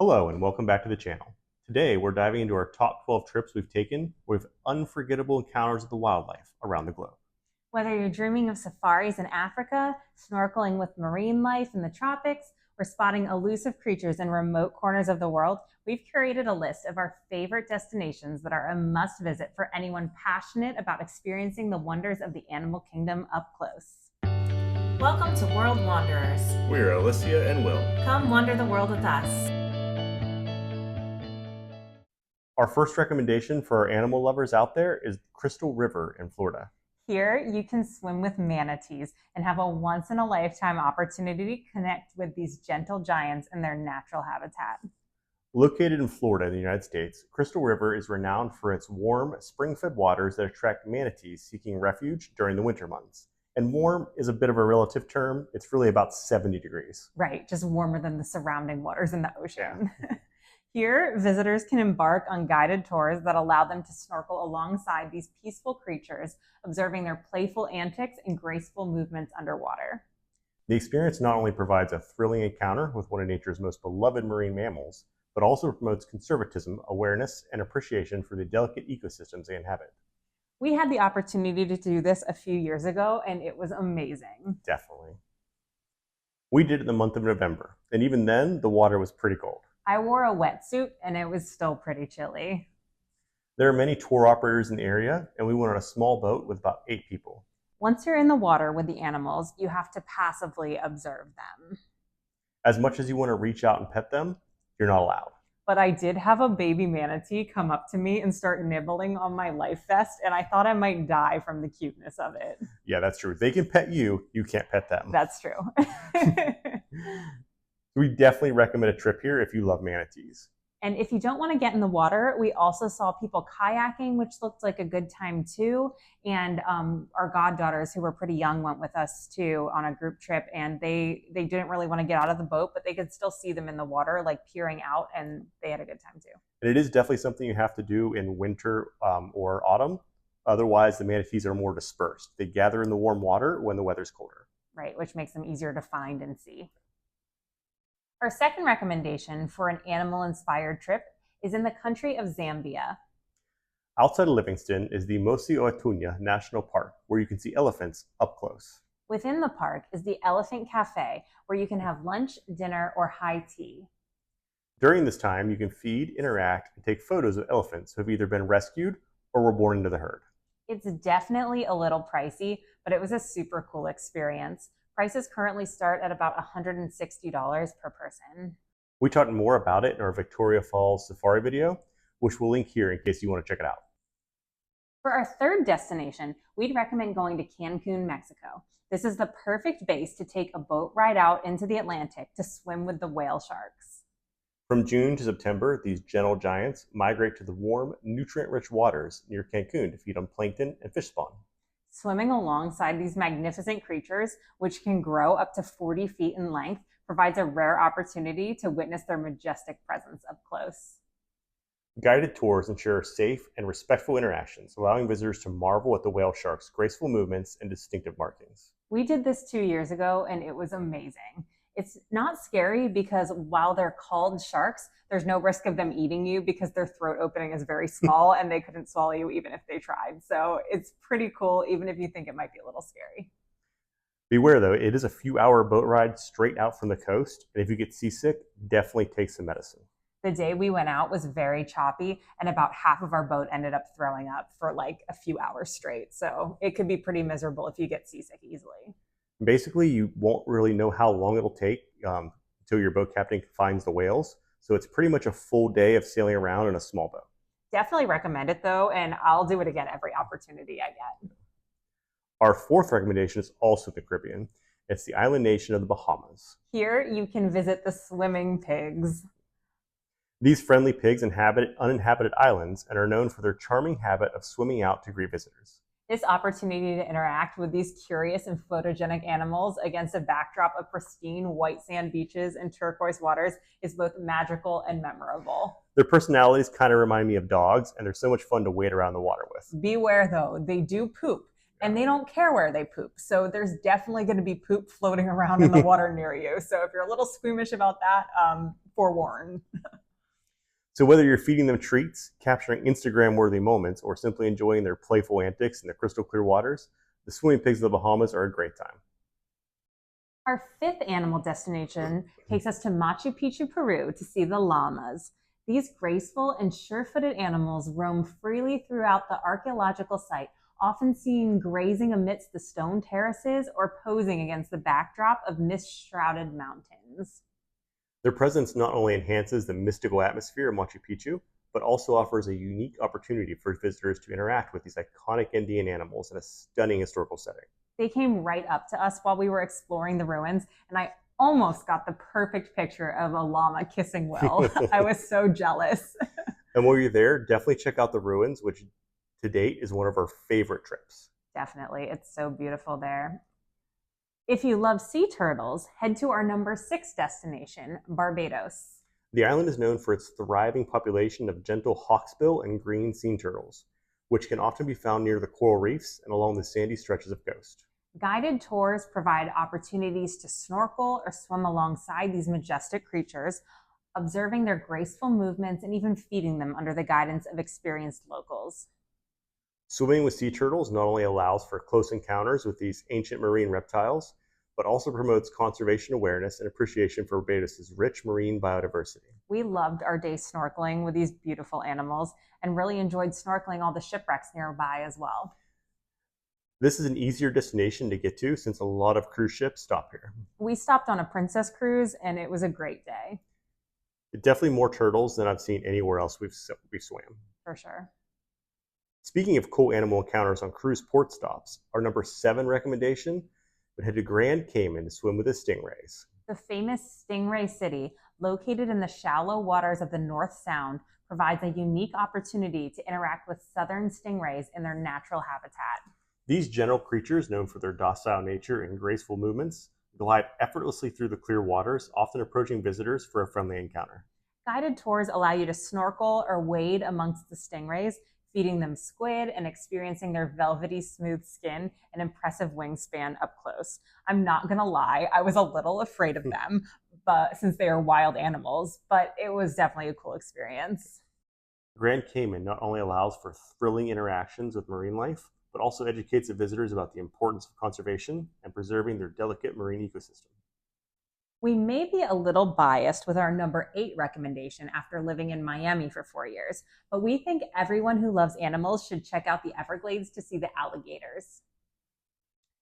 Hello and welcome back to the channel. Today we're diving into our top 12 trips we've taken with unforgettable encounters with the wildlife around the globe. Whether you're dreaming of safaris in Africa, snorkeling with marine life in the tropics, or spotting elusive creatures in remote corners of the world, we've curated a list of our favorite destinations that are a must visit for anyone passionate about experiencing the wonders of the animal kingdom up close. Welcome to World Wanderers. We're Alicia and Will. Come wander the world with us. Our first recommendation for our animal lovers out there is Crystal River in Florida. Here, you can swim with manatees and have a once-in-a-lifetime opportunity to connect with these gentle giants in their natural habitat. Located in Florida in the United States, Crystal River is renowned for its warm, spring-fed waters that attract manatees seeking refuge during the winter months. And warm is a bit of a relative term. It's really about 70 degrees. Right, just warmer than the surrounding waters in the ocean. Yeah. Here, visitors can embark on guided tours that allow them to snorkel alongside these peaceful creatures, observing their playful antics and graceful movements underwater. The experience not only provides a thrilling encounter with one of nature's most beloved marine mammals, but also promotes conservatism, awareness, and appreciation for the delicate ecosystems they inhabit. We had the opportunity to do this a few years ago, and it was amazing. Definitely. We did it in the month of November, and even then, the water was pretty cold. I wore a wetsuit, and it was still pretty chilly. There are many tour operators in the area, and we went on a small boat with about 8 people. Once you're in the water with the animals, you have to passively observe them. As much as you want to reach out and pet them, you're not allowed. But I did have a baby manatee come up to me and start nibbling on my life vest, and I thought I might die from the cuteness of it. Yeah, that's true. They can pet you, you can't pet them. That's true. We definitely recommend a trip here if you love manatees. And if you don't want to get in the water, we also saw people kayaking, which looked like a good time too. And our goddaughters, who were pretty young, went with us too on a group trip. And they didn't really want to get out of the boat, but they could still see them in the water, like peering out, and they had a good time too. And it is definitely something you have to do in winter or autumn. Otherwise, the manatees are more dispersed. They gather in the warm water when the weather's colder. Right, which makes them easier to find and see. Our second recommendation for an animal-inspired trip is in the country of Zambia. Outside of Livingston is the Mosi Oitunya National Park, where you can see elephants up close. Within the park is the Elephant Cafe, where you can have lunch, dinner, or high tea. During this time, you can feed, interact, and take photos of elephants who have either been rescued or were born into the herd. It's definitely a little pricey, but it was a super cool experience. Prices currently start at about $160 per person. We talked more about it in our Victoria Falls safari video, which we'll link here in case you want to check it out. For our third destination, we'd recommend going to Cancun, Mexico. This is the perfect base to take a boat ride out into the Atlantic to swim with the whale sharks. From June to September, these gentle giants migrate to the warm, nutrient-rich waters near Cancun to feed on plankton and fish spawn. Swimming alongside these magnificent creatures, which can grow up to 40 feet in length, provides a rare opportunity to witness their majestic presence up close. Guided tours ensure safe and respectful interactions, allowing visitors to marvel at the whale sharks' graceful movements and distinctive markings. We did this 2 years ago, and it was amazing. It's not scary because while they're called sharks, there's no risk of them eating you because their throat opening is very small and they couldn't swallow you even if they tried. So it's pretty cool, even if you think it might be a little scary. Beware though, it is a few-hour boat ride straight out from the coast, and if you get seasick, definitely take some medicine. The day we went out was very choppy, and about half of our boat ended up throwing up for like a few hours straight. So it could be pretty miserable if you get seasick easily. Basically, you won't really know how long it'll take until your boat captain finds the whales. So it's pretty much a full day of sailing around in a small boat. Definitely recommend it though, and I'll do it again every opportunity I get. Our fourth recommendation is also the Caribbean. It's the island nation of the Bahamas. Here you can visit the swimming pigs. These friendly pigs inhabit uninhabited islands and are known for their charming habit of swimming out to greet visitors. This opportunity to interact with these curious and photogenic animals against a backdrop of pristine white sand beaches and turquoise waters is both magical and memorable. Their personalities kind of remind me of dogs, and they're so much fun to wade around the water with. Beware though, they do poop. And they don't care where they poop. So there's definitely going to be poop floating around in the water near you. So if you're a little squeamish about that, forewarned. So whether you're feeding them treats, capturing Instagram-worthy moments, or simply enjoying their playful antics in the crystal clear waters, the swimming pigs of the Bahamas are a great time. Our fifth animal destination takes us to Machu Picchu, Peru to see the llamas. These graceful and sure-footed animals roam freely throughout the archaeological site, often seen grazing amidst the stone terraces or posing against the backdrop of mist-shrouded mountains. Their presence not only enhances the mystical atmosphere of Machu Picchu, but also offers a unique opportunity for visitors to interact with these iconic Andean animals in a stunning historical setting. They came right up to us while we were exploring the ruins, and I almost got the perfect picture of a llama kissing Will. I was so jealous. And while you're there, definitely check out the ruins, which to date is one of our favorite trips. Definitely. It's so beautiful there. If you love sea turtles, head to our number 6 destination, Barbados. The island is known for its thriving population of gentle hawksbill and green sea turtles, which can often be found near the coral reefs and along the sandy stretches of coast. Guided tours provide opportunities to snorkel or swim alongside these majestic creatures, observing their graceful movements and even feeding them under the guidance of experienced locals. Swimming with sea turtles not only allows for close encounters with these ancient marine reptiles, but also promotes conservation awareness and appreciation for Barbados' rich marine biodiversity. We loved our day snorkeling with these beautiful animals and really enjoyed snorkeling all the shipwrecks nearby as well. This is an easier destination to get to since a lot of cruise ships stop here. We stopped on a princess cruise and it was a great day. Definitely more turtles than I've seen anywhere else we've swam. For sure. Speaking of cool animal encounters on cruise port stops, our number 7 recommendation would head to Grand Cayman to swim with the Stingrays. The famous Stingray City, located in the shallow waters of the North Sound, provides a unique opportunity to interact with southern stingrays in their natural habitat. These gentle creatures, known for their docile nature and graceful movements, glide effortlessly through the clear waters, often approaching visitors for a friendly encounter. Guided tours allow you to snorkel or wade amongst the stingrays, feeding them squid and experiencing their velvety smooth skin and impressive wingspan up close. I'm not gonna lie, I was a little afraid of them, but since they are wild animals, but it was definitely a cool experience. Grand Cayman not only allows for thrilling interactions with marine life, but also educates the visitors about the importance of conservation and preserving their delicate marine ecosystem. We may be a little biased with our number 8 recommendation after living in Miami for 4 years, but we think everyone who loves animals should check out the Everglades to see the alligators.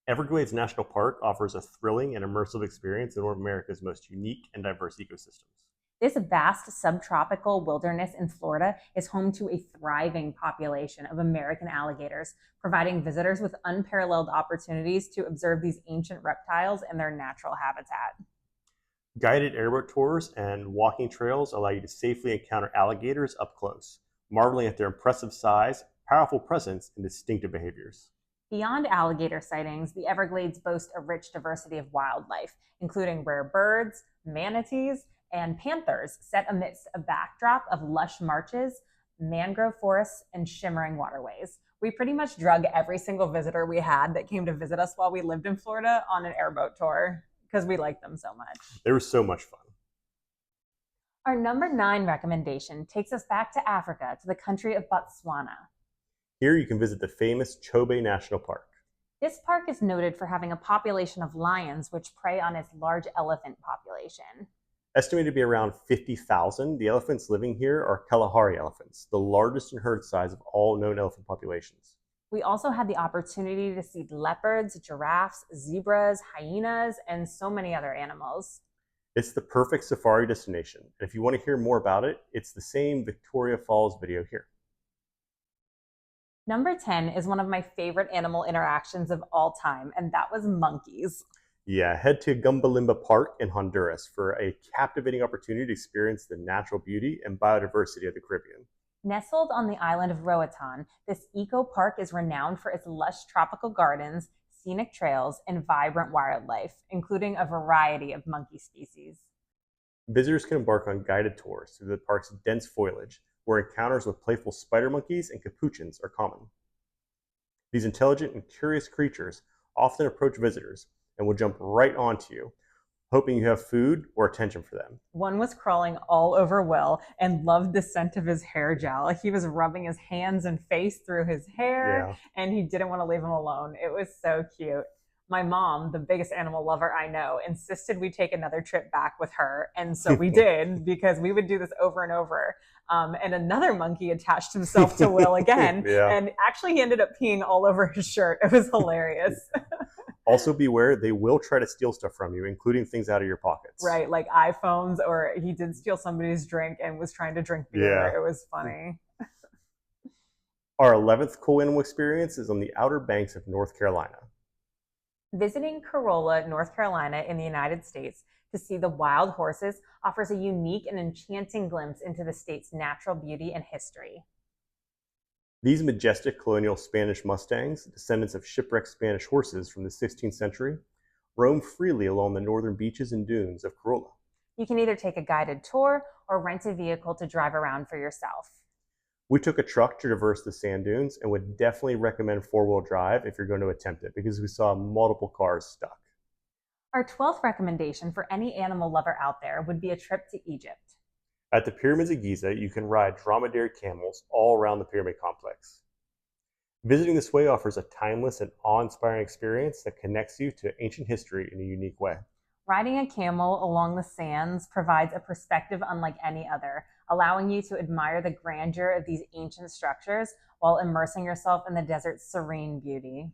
Everglades National Park offers a thrilling and immersive experience in one of America's most unique and diverse ecosystems. This vast subtropical wilderness in Florida is home to a thriving population of American alligators, providing visitors with unparalleled opportunities to observe these ancient reptiles in their natural habitat. Guided airboat tours and walking trails allow you to safely encounter alligators up close, marveling at their impressive size, powerful presence, and distinctive behaviors. Beyond alligator sightings, the Everglades boast a rich diversity of wildlife, including rare birds, manatees, and panthers set amidst a backdrop of lush marshes, mangrove forests, and shimmering waterways. We pretty much drug every single visitor we had that came to visit us while we lived in Florida on an airboat tour because we liked them so much. They were so much fun. Our number 9 recommendation takes us back to Africa, to the country of Botswana. Here you can visit the famous Chobe National Park. This park is noted for having a population of lions which prey on its large elephant population. Estimated to be around 50,000, the elephants living here are Kalahari elephants, the largest in herd size of all known elephant populations. We also had the opportunity to see leopards, giraffes, zebras, hyenas, and so many other animals. It's the perfect safari destination, and if you want to hear more about it, it's the same Victoria Falls video here. Number 10 is one of my favorite animal interactions of all time, and that was monkeys. Yeah, head to Gumbalimba Park in Honduras for a captivating opportunity to experience the natural beauty and biodiversity of the Caribbean. Nestled on the island of Roatan, this eco-park is renowned for its lush tropical gardens, scenic trails, and vibrant wildlife, including a variety of monkey species. Visitors can embark on guided tours through the park's dense foliage, where encounters with playful spider monkeys and capuchins are common. These intelligent and curious creatures often approach visitors and will jump right onto you, hoping you have food or attention for them. One was crawling all over Will and loved the scent of his hair gel. He was rubbing his hands and face through his hair, Yeah. and he didn't want to leave him alone. It was so cute. My mom, the biggest animal lover I know, insisted we take another trip back with her. And so we did, because we would do this over and over. And another monkey attached himself to Will again. Yeah. And actually, he ended up peeing all over his shirt. It was hilarious. Also beware, they will try to steal stuff from you, including things out of your pockets. Right, like iPhones, or he did steal somebody's drink and was trying to drink beer. Yeah. It was funny. Our 11th cool animal experience is on the Outer Banks of North Carolina. Visiting Corolla, North Carolina in the United States to see the wild horses offers a unique and enchanting glimpse into the state's natural beauty and history. These majestic colonial Spanish Mustangs, descendants of shipwrecked Spanish horses from the 16th century, roam freely along the northern beaches and dunes of Corolla. You can either take a guided tour or rent a vehicle to drive around for yourself. We took a truck to traverse the sand dunes and would definitely recommend four-wheel drive if you're going to attempt it, because we saw multiple cars stuck. Our 12th recommendation for any animal lover out there would be a trip to Egypt. At the Pyramids of Giza, you can ride dromedary camels all around the pyramid complex. Visiting this way offers a timeless and awe-inspiring experience that connects you to ancient history in a unique way. Riding a camel along the sands provides a perspective unlike any other, allowing you to admire the grandeur of these ancient structures while immersing yourself in the desert's serene beauty.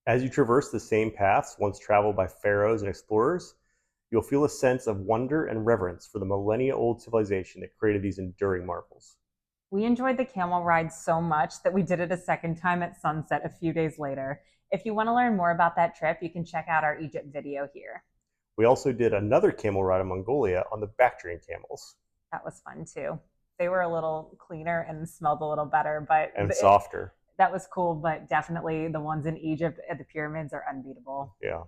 As you traverse the same paths once traveled by pharaohs and explorers, you'll feel a sense of wonder and reverence for the millennia-old civilization that created these enduring marvels. We enjoyed the camel ride so much that we did it a second time at sunset a few days later. If you want to learn more about that trip, you can check out our Egypt video here. We also did another camel ride in Mongolia on the Bactrian camels. That was fun too. They were a little cleaner and smelled a little better, but And softer. That was cool, but definitely the ones in Egypt at the pyramids are unbeatable. Yeah.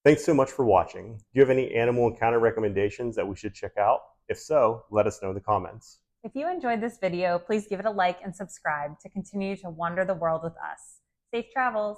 Thanks so much for watching. Do you have any animal encounter recommendations that we should check out? If so, let us know in the comments. If you enjoyed this video, please give it a like and subscribe to continue to wander the world with us. Safe travels!